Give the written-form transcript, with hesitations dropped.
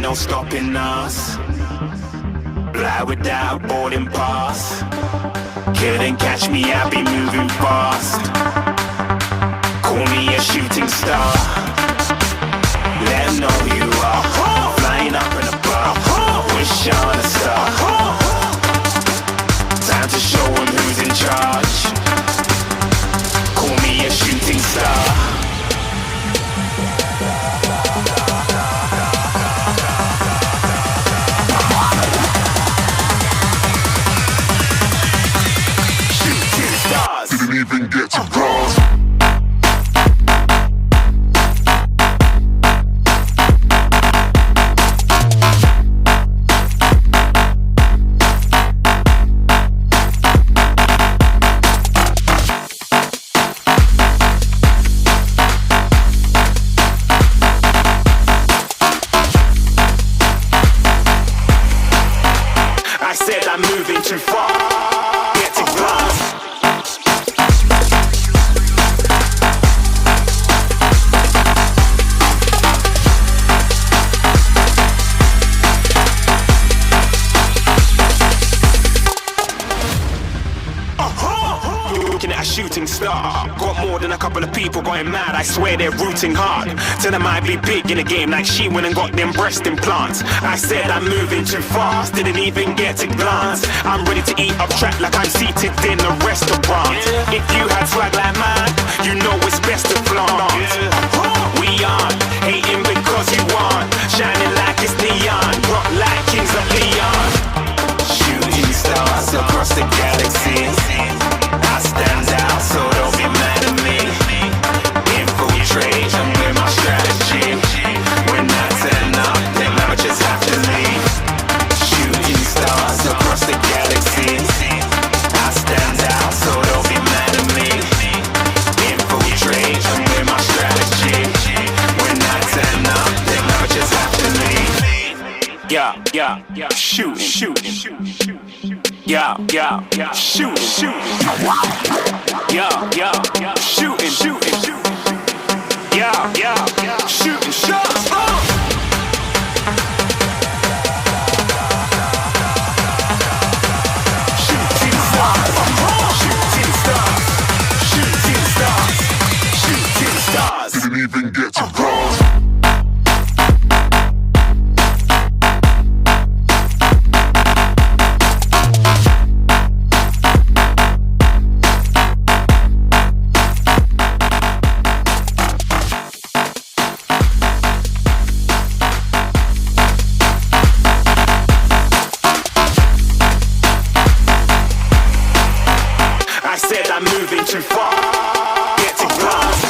no stopping us. Fly without boarding pass. Couldn't catch me, I'll be moving fast. Call me a shooting star. Let 'em know who you are. Flying up in a bar. Wish on a star. Time to show 'em who's in charge. Call me a shooting star. Didn't even get to bronze. I said I'm moving too far. Get to glass. Looking at a shooting star. Got more than a couple of people going mad. I swear they're rooting hard. Tell them I'd be big in the game like she went and got them breast implants. I said I'm moving too fast. Didn't even get a glance. I'm ready to eat up track like I'm seated in a restaurant. If you had swag like mine, you know it's best to flaunt. We aren't hating because you want. Shining like it's neon. Rock like kings of Leon. Shooting stars across the galaxy. I stand out, so don't be mad at me. Infiltrate, I'm with my strategy. When I turn up, then I just have to leave. Shooting stars across the galaxy. I stand out, so don't be mad at me. Infiltrate, I'm with my strategy. When I turn up, then I just have to leave. Yeah, shooting. Yeah, shooting. Yeah, shooting. Yeah, shooting shots. Shooting stars. Shooting stars. Didn't even get to bronze. I said I'm moving too far. Get to glass.